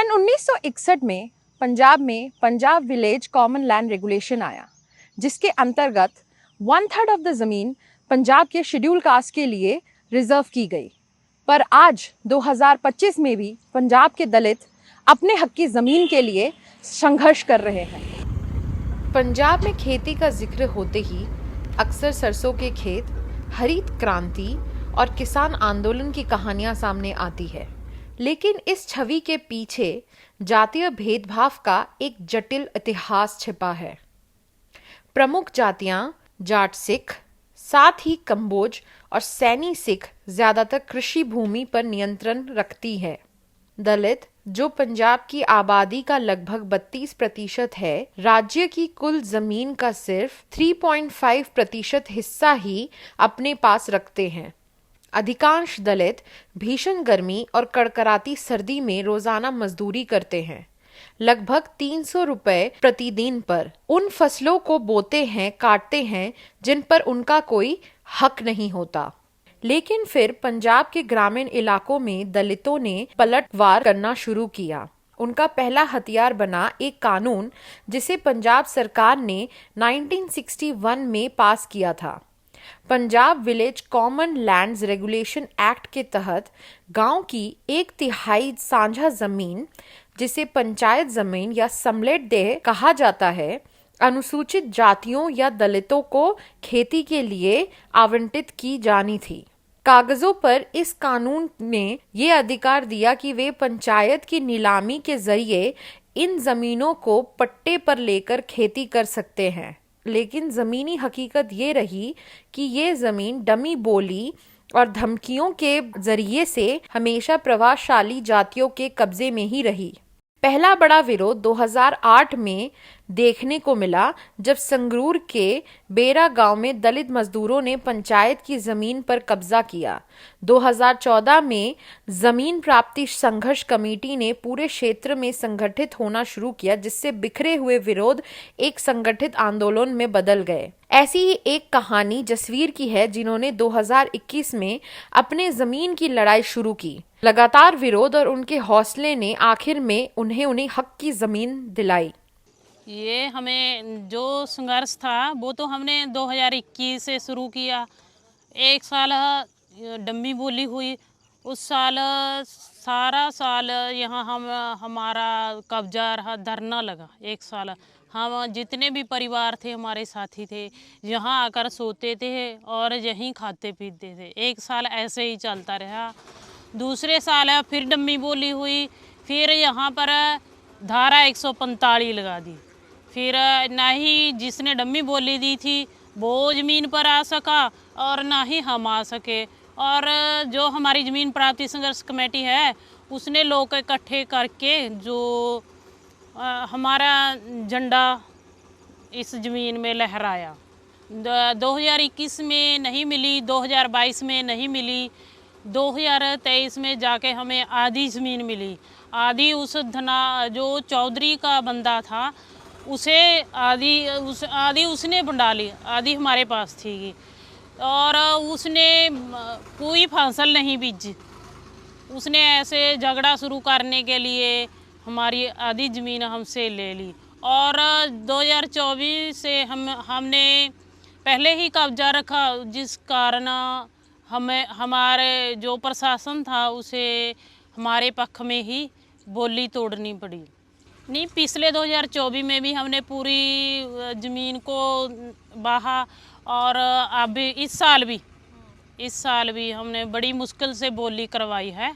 सन 1961 में पंजाब में Punjab village common land regulation आया, जिसके अंतर्गत 1/3 ऑफ द ज़मीन पंजाब के शेड्यूल कास्ट के लिए रिजर्व की गई। पर आज 2025 में भी पंजाब के दलित अपने हक की ज़मीन के लिए संघर्ष कर रहे हैं। पंजाब में खेती का जिक्र होते ही अक्सर सरसों के खेत, हरित क्रांति और किसान आंदोलन की कहानियां सामने आती है, लेकिन इस छवि के पीछे जातीय भेदभाव का एक जटिल इतिहास छिपा है। प्रमुख जातियां जाट सिख, साथ ही कंबोज और सैनी सिख ज्यादातर कृषि भूमि पर नियंत्रण रखती है। दलित, जो पंजाब की आबादी का लगभग 32% है, राज्य की कुल जमीन का सिर्फ 3.5% हिस्सा ही अपने पास रखते हैं। अधिकांश दलित भीषण गर्मी और कड़कड़ाती सर्दी में रोजाना मजदूरी करते हैं, लगभग 300 रुपए प्रतिदिन पर। उन फसलों को बोते हैं, काटते हैं जिन पर उनका कोई हक नहीं होता। लेकिन फिर पंजाब के ग्रामीण इलाकों में दलितों ने पलटवार करना शुरू किया। उनका पहला हथियार बना एक कानून जिसे पंजाब सरकार ने 1961 में पास किया था। Punjab village common lands regulation act के तहत गांव की 1/3 साझा जमीन, जिसे पंचायत जमीन या समलेट देह कहा जाता है, अनुसूचित जातियों या दलितों को खेती के लिए आवंटित की जानी थी। कागजों पर इस कानून ने ये अधिकार दिया कि वे पंचायत की नीलामी के जरिए इन जमीनों को पट्टे पर लेकर खेती कर सकते हैं। लेकिन जमीनी हकीकत ये रही कि ये जमीन डमी बोली और धमकियों के जरिए से हमेशा प्रभावशाली जातियों के कब्जे में ही रही। पहला बड़ा विरोध 2008 में देखने को मिला, जब संगरूर के बेरा गांव में दलित मजदूरों ने पंचायत की जमीन पर कब्जा किया। 2014 में जमीन प्राप्ति संघर्ष कमेटी ने पूरे क्षेत्र में संगठित होना शुरू किया, जिससे बिखरे हुए विरोध एक संगठित आंदोलन में बदल गए। ऐसी ही एक कहानी जसवीर की है, जिन्होंने 2021 में अपने जमीन की लड़ाई शुरू की। लगातार विरोध और उनके हौसले ने आखिर में उन्हें हक की जमीन दिलाई। ये हमें जो संघर्ष था वो तो हमने 2021 से शुरू किया। एक साल डम्मी बोली हुई, उस साल सारा साल यहाँ हमारा कब्जा रहा, धरना लगा। एक साल हम जितने भी परिवार थे, हमारे साथी थे, यहाँ आकर सोते थे और यहीं खाते पीते थे। एक साल ऐसे ही चलता रहा। दूसरे साल फिर डम्मी बोली हुई, फिर यहाँ पर धारा 145 लगा दी। फिर ना ही जिसने डम्मी बोली दी थी वो ज़मीन पर आ सका और ना ही हम आ सके। और जो हमारी ज़मीन प्राप्ति संघर्ष कमेटी है, उसने लोग इकट्ठे करके जो हमारा झंडा इस ज़मीन में लहराया। 2021 में नहीं मिली, 2022 में नहीं मिली, 2023 में जाके हमें आधी ज़मीन मिली। आधी उस जो चौधरी का बंदा था उसे आधी उसने बंडा ली, आधी हमारे पास थी। और उसने कोई फसल नहीं बीजी। उसने ऐसे झगड़ा शुरू करने के लिए हमारी आधी ज़मीन हमसे ले ली। और 2024 से हमने पहले ही कब्जा रखा, जिस कारण हमारे जो प्रशासन था उसे हमारे पक्ष में ही बोली तोड़नी पड़ी। नहीं, पिछले 2024 में भी हमने पूरी ज़मीन को बहा और अब इस साल भी हमने बड़ी मुश्किल से बोली करवाई है,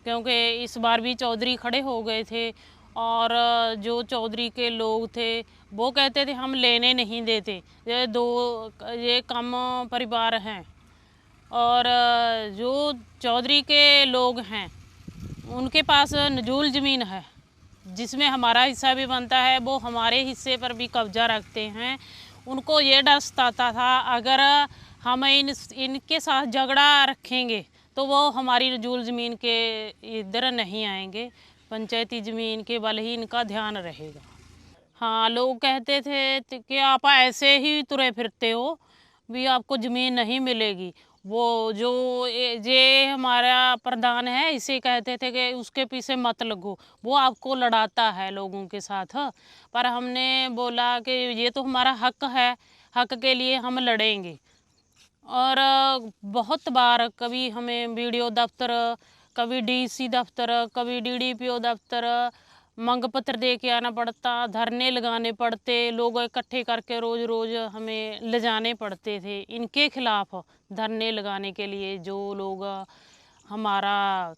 क्योंकि इस बार भी चौधरी खड़े हो गए थे। और जो चौधरी के लोग थे वो कहते थे हम लेने नहीं देते, ये कम परिवार हैं। और जो चौधरी के लोग हैं उनके पास नजूल ज़मीन है, जिसमें हमारा हिस्सा भी बनता है, वो हमारे हिस्से पर भी कब्जा रखते हैं। उनको ये डर सताता था, अगर हम इनके साथ झगड़ा रखेंगे तो वो हमारी नजूल ज़मीन के इधर नहीं आएंगे, पंचायती ज़मीन के बल ही इनका ध्यान रहेगा। हाँ, लोग कहते थे कि आप ऐसे ही तुरे फिरते हो, भी आपको ज़मीन नहीं मिलेगी। वो जो ये हमारा प्रधान है, इसे कहते थे कि उसके पीछे मत लगो, वो आपको लड़ाता है लोगों के साथ। पर हमने बोला कि ये तो हमारा हक है, हक के लिए हम लड़ेंगे। और बहुत बार कभी हमें वीडियो दफ्तर, कभी डीसी दफ्तर, कभी डीडीपीओ दफ्तर मंग पत्र दे के आना पड़ता, धरने लगाने पड़ते, लोग इकट्ठे करके रोज़ रोज़ हमें ले जाने पड़ते थे इनके खिलाफ धरने लगाने के लिए। जो लोग हमारा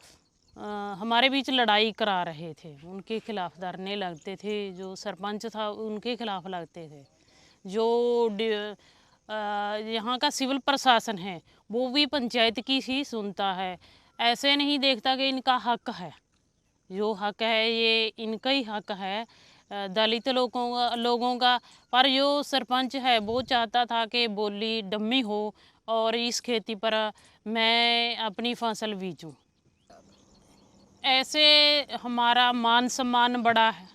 हमारे बीच लड़ाई करा रहे थे उनके खिलाफ धरने लगते थे। जो सरपंच था उनके खिलाफ लगते थे। जो यहाँ का सिविल प्रशासन है वो भी पंचायत की ही सुनता है, ऐसे नहीं देखता कि इनका हक है। जो हक है ये इनका ही हक है, दलित लोगों का। पर जो सरपंच है वो चाहता था कि बोली डम्मी हो और इस खेती पर मैं अपनी फसल बीजूं। ऐसे हमारा मान सम्मान बड़ा है,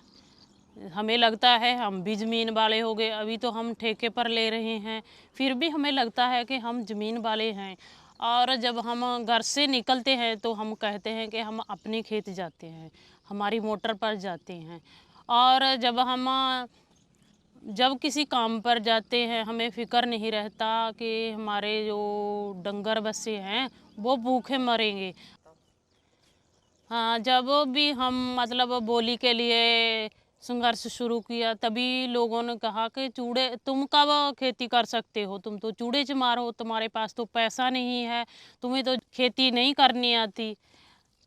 हमें लगता है हम भी ज़मीन वाले हो गए। अभी तो हम ठेके पर ले रहे हैं, फिर भी हमें लगता है कि हम ज़मीन वाले हैं। और जब हम घर से निकलते हैं तो हम कहते हैं कि हम अपने खेत जाते हैं, हमारी मोटर पर जाते हैं। और जब किसी काम पर जाते हैं हमें फ़िक्र नहीं रहता कि हमारे जो डंगर बच्चे हैं वो भूखे मरेंगे। हाँ, जब भी हम मतलब बोली के लिए संघर्ष शुरू किया तभी लोगों ने कहा कि चूड़े तुम कब खेती कर सकते हो, तुम तो चूड़े चमार हो, तुम्हारे पास तो पैसा नहीं है, तुम्हें तो खेती नहीं करनी आती।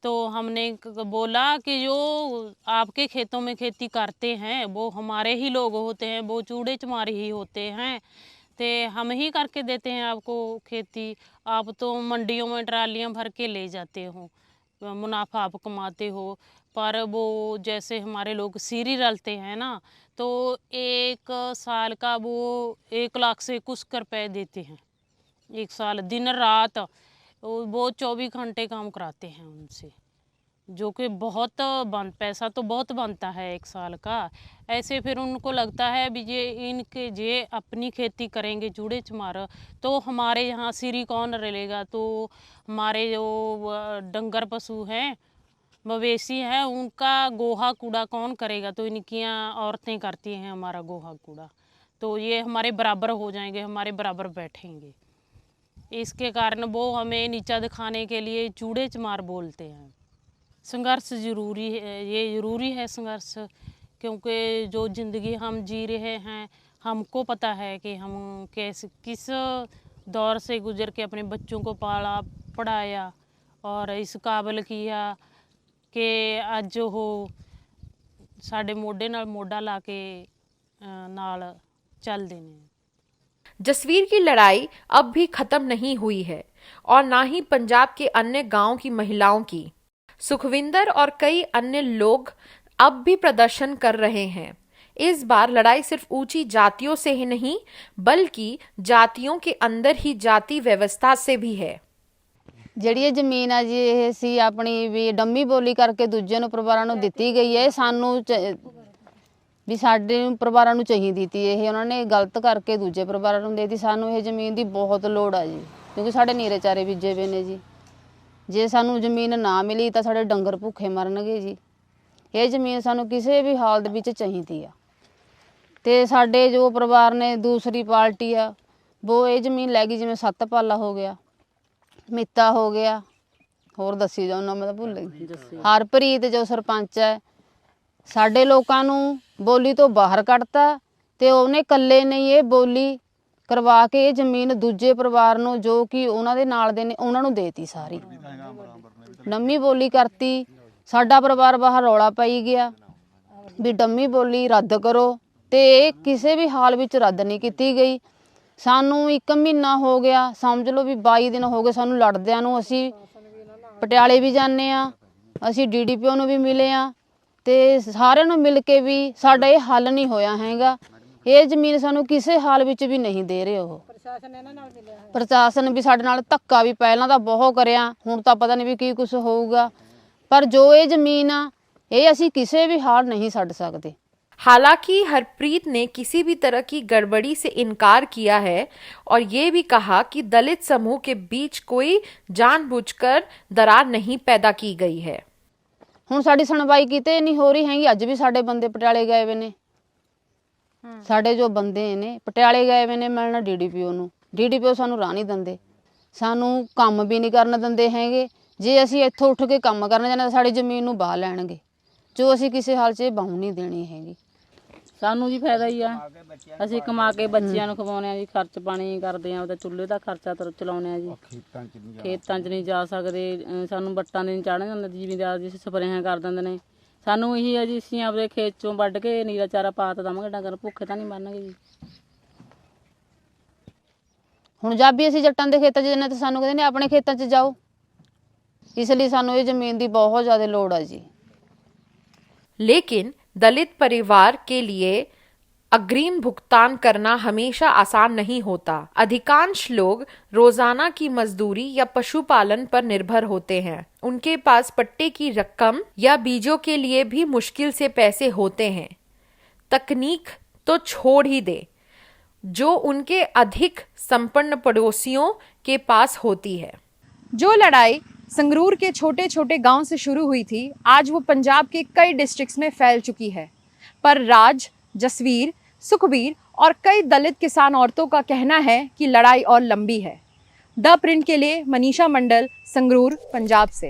तो हमने बोला कि जो आपके खेतों में खेती करते हैं वो हमारे ही लोग होते हैं, वो चूड़े चमार ही होते हैं, ते हम ही करके देते हैं आपको खेती। आप तो मंडियों में ट्रालियां भर के ले जाते हो, मुनाफा आप कमाते हो। पर वो जैसे हमारे लोग सीरी रलते हैं ना, तो 1 साल का वो 1 लाख से कुछ रुपए देते हैं 1 साल, दिन रात वो 24 घंटे काम कराते हैं उनसे, जो कि बहुत पैसा तो बहुत बनता है 1 साल का। ऐसे फिर उनको लगता है भी ये अपनी खेती करेंगे चूड़े चमार तो हमारे यहाँ सीरी कौन रलेगा, तो हमारे जो डंगर पशु हैं मवेशी हैं उनका गोहा कूड़ा कौन करेगा, तो इनकी औरतें करती हैं हमारा गोहा कूड़ा, तो ये हमारे बराबर हो जाएंगे, हमारे बराबर बैठेंगे। इसके कारण वो हमें नीचा दिखाने के लिए चूड़े चमार बोलते हैं। संघर्ष ज़रूरी है, ये ज़रूरी है संघर्ष, क्योंकि जो ज़िंदगी हम जी रहे हैं हमको पता है कि हम किस दौर से गुजर के अपने बच्चों को पाला पढ़ाया और इस काबिल किया कि आज जो हो साडे मोढे नाल मोढा ला के नाल चल देने। जसवीर की लड़ाई अब भी खत्म नहीं हुई है और ना ही पंजाब के अन्य गांव की महिलाओं की। सुखविंदर और कई अन्य लोग अब भी प्रदर्शन कर रहे हैं। इस बार लड़ाई सिर्फ ऊंची जातियों से ही नहीं बल्कि जातियों के अंदर ही जाति व्यवस्था से भी है। ਜਿਹੜੀ ਇਹ ਜ਼ਮੀਨ ਆ ਜੀ ਇਹ ਸੀ ਆਪਣੀ ਵੀ ਡੰਮੀ ਬੋਲੀ ਕਰਕੇ ਦੂਜੇ ਨੂੰ ਪਰਿਵਾਰਾਂ ਨੂੰ ਦਿੱਤੀ ਗਈ ਹੈ। ਸਾਨੂੰ ਵੀ ਸਾਡੇ ਪਰਿਵਾਰਾਂ ਨੂੰ ਚਾਹੀਦੀ ਤੀ, ਇਹ ਉਹਨਾਂ ਨੇ ਗਲਤ ਕਰਕੇ ਦੂਜੇ ਪਰਿਵਾਰਾਂ ਨੂੰ ਦੇਤੀ। ਸਾਨੂੰ ਇਹ ਜ਼ਮੀਨ ਦੀ ਬਹੁਤ ਲੋੜ ਆ ਜੀ, ਕਿਉਂਕਿ ਸਾਡੇ ਨੀਰੇ ਚਾਰੇ ਬੀਜੇ ਪਏ ਨੇ ਜੀ। ਜੇ ਸਾਨੂੰ ਜ਼ਮੀਨ ਨਾ ਮਿਲੀ ਤਾਂ ਸਾਡੇ ਡੰਗਰ ਭੁੱਖੇ ਮਰਨਗੇ ਜੀ। ਇਹ ਜ਼ਮੀਨ ਸਾਨੂੰ ਕਿਸੇ ਵੀ ਹਾਲਤ ਵਿੱਚ ਚਾਹੀਦੀ ਆ। ਤੇ ਸਾਡੇ ਜੋ ਪਰਿਵਾਰ ਨੇ ਦੂਸਰੀ ਪਾਰਟੀ ਆ ਉਹ ਇਹ ਜ਼ਮੀਨ ਲੈ ਗਈ, ਜਿਵੇਂ ਸੱਤਪਾਲਾ ਹੋ ਗਿਆ, ਮਿੱਤਾ ਹੋ ਗਿਆ, ਹੋਰ ਦੱਸੀ ਜਾਓ ਨਾ, ਮੈਂ ਤਾਂ ਭੁੱਲ ਗਈ। ਹਰਪ੍ਰੀਤ ਜੋ ਸਰਪੰਚ ਹੈ ਸਾਡੇ ਲੋਕਾਂ ਨੂੰ ਬੋਲੀ ਤੋਂ ਬਾਹਰ ਕੱਢਤਾ ਤੇ ਉਹਨੇ ਇਕੱਲੇ ਨੇ ਇਹ ਬੋਲੀ ਕਰਵਾ ਕੇ ਇਹ ਜ਼ਮੀਨ ਦੂਜੇ ਪਰਿਵਾਰ ਨੂੰ ਜੋ ਕਿ ਉਹਨਾਂ ਦੇ ਨਾਲ ਦੇ ਨੇ ਉਹਨਾਂ ਨੂੰ ਦੇਤੀ ਸਾਰੀ। ਡੰਮੀ ਬੋਲੀ ਕਰਤੀ। ਸਾਡਾ ਪਰਿਵਾਰ ਬਾਹਰ ਰੌਲਾ ਪਾਈ ਗਿਆ ਵੀ ਡੰਮੀ ਬੋਲੀ ਰੱਦ ਕਰੋ, ਤੇ ਇਹ ਕਿਸੇ ਵੀ ਹਾਲ ਵਿੱਚ ਰੱਦ ਨਹੀਂ ਕੀਤੀ ਗਈ। ਸਾਨੂੰ 1 ਮਹੀਨਾ ਹੋ ਗਿਆ, ਸਮਝ ਲਓ ਵੀ 22 ਦਿਨ ਹੋ ਗਏ ਸਾਨੂੰ ਲੜਦਿਆਂ ਨੂੰ। ਅਸੀਂ ਪਟਿਆਲੇ ਵੀ ਜਾਂਦੇ ਹਾਂ, ਅਸੀਂ DDPO ਨੂੰ ਵੀ ਮਿਲੇ ਹਾਂ, ਤੇ ਸਾਰਿਆਂ ਨੂੰ ਮਿਲ ਕੇ ਵੀ ਸਾਡਾ ਇਹ ਹੱਲ ਨਹੀਂ ਹੋਇਆ ਹੈਗਾ। ਇਹ ਜ਼ਮੀਨ ਸਾਨੂੰ ਕਿਸੇ ਹਾਲ ਵਿੱਚ ਵੀ ਨਹੀਂ ਦੇ ਰਹੇ। ਉਹ ਪ੍ਰਸ਼ਾਸਨ ਵੀ ਸਾਡੇ ਨਾਲ ਧੱਕਾ ਵੀ ਪਹਿਲਾਂ ਤਾਂ ਬਹੁਤ ਕਰਿਆ, ਹੁਣ ਤਾਂ ਪਤਾ ਨਹੀਂ ਵੀ ਕੀ ਕੁਛ ਹੋਊਗਾ। ਪਰ ਜੋ ਇਹ ਜ਼ਮੀਨ ਆ ਇਹ ਅਸੀਂ ਕਿਸੇ ਵੀ ਹਾਲ ਨਹੀਂ ਛੱਡ ਸਕਦੇ। हालांकि हरप्रीत ने किसी भी तरह की गड़बड़ी से इनकार किया है और ये भी कहा कि दलित समूह के बीच कोई जानबूझकर दरार नहीं पैदा की गई है। ਹੁਣ ਸਾਡੀ ਸੁਣਵਾਈ ਕਿਤੇ ਨਹੀਂ ਹੋ ਰਹੀ ਹੈਗੀ। ਅੱਜ ਵੀ ਸਾਡੇ ਬੰਦੇ ਪਟਿਆਲੇ ਗਏ ਵੇ ਨੇ। ਸਾਡੇ ਜੋ ਬੰਦੇ ਨੇ ਪਟਿਆਲੇ ਗਏ ਵੇ ਨੇ ਮਿਲਣ ਡੀਡੀਪੀਓ ਨੂੰ। ਡੀਡੀਪੀਓ ਸਾਨੂੰ ਰਾਹ ਨਹੀਂ ਦਿੰਦੇ, ਸਾਨੂੰ ਕੰਮ ਵੀ ਨਹੀਂ ਕਰਨ ਦਿੰਦੇ ਹੈਗੇ। ਜੇ ਅਸੀਂ ਇੱਥੋਂ ਉੱਠ ਕੇ ਕੰਮ ਕਰਨ ਜਾਂਦੇ ਤਾਂ ਸਾਡੀ ਜ਼ਮੀਨ ਨੂੰ ਵਾਹ ਲੈਣਗੇ, ਜੋ ਅਸੀਂ ਕਿਸੇ ਹਾਲ 'ਚ ਵਾਹੁਣ ਨਹੀਂ ਦੇਣੀ ਹੈਗੀ। ਸਾਨੂੰ ਜੀ ਫਾਇਦਾ ਹੀ ਆ, ਅਸੀਂ ਕਮਾ ਕੇ ਬੱਚਿਆਂ ਨੂੰ ਖਵਾਉਂਦੇ ਆ ਜੀ, ਖਰਚ ਪਾਣੀ ਕਰਦੇ ਆ, ਉਹਦਾ ਚੁੱਲ੍ਹੇ ਦਾ ਖਰਚਾ ਚਲਾਉਂਦੇ ਆ ਜੀ। ਖੇਤਾਂ 'ਚ ਨਹੀਂ ਜਾ ਸਕਦੇ, ਸਾਨੂੰ ਵੱਟਾਂ ਦੇ ਨਹੀਂ ਚਾੜਨ ਜਾਂਦੇ, ਜ਼ਿਮੀਂਦਾਰ ਜੀ ਸਪਰੇਆਂ ਕਰ ਦਿੰਦੇ ਨੇ। ਸਾਨੂੰ ਇਹੀ ਆ ਜੀ, ਅਸੀਂ ਆਪਦੇ ਖੇਤ 'ਚੋਂ ਵੱਢ ਕੇ ਨੀਰਾ ਚਾਰਾ ਪਾ ਤਾ ਦਵਾਂਗੇ, ਡੰਗਰ ਭੁੱਖੇ ਤਾਂ ਨਹੀਂ ਮਰਨਗੇ ਜੀ। ਹੁਣ ਜਦ ਵੀ ਅਸੀਂ ਜੱਟਾਂ ਦੇ ਖੇਤਾਂ 'ਚ ਜਾਂਦੇ ਤਾਂ ਸਾਨੂੰ ਕਹਿੰਦੇ ਨੇ ਆਪਣੇ ਖੇਤਾਂ 'ਚ ਜਾਓ। ਇਸ ਲਈ ਸਾਨੂੰ ਇਹ ਜ਼ਮੀਨ ਦੀ ਬਹੁਤ ਜ਼ਿਆਦਾ ਲੋੜ ਆ ਜੀ। लेकिन दलित परिवार के लिए अग्रिम भुगतान करना हमेशा आसान नहीं होता। अधिकांश लोग रोजाना की मजदूरी या पशुपालन पर निर्भर होते हैं। उनके पास पट्टे की रकम या बीजों के लिए भी मुश्किल से पैसे होते हैं। तकनीक तो छोड़ ही दे, जो उनके अधिक संपन्न पड़ोसियों के पास होती है। जो लड़ाई संगरूर के छोटे छोटे गांव से शुरू हुई थी, आज वो पंजाब के कई डिस्ट्रिक्ट्स में फैल चुकी है। पर राज, जसवीर, सुखबीर और कई दलित किसान औरतों का कहना है कि लड़ाई और लंबी है। द प्रिंट के लिए मनीषा मंडल, संगरूर, पंजाब से।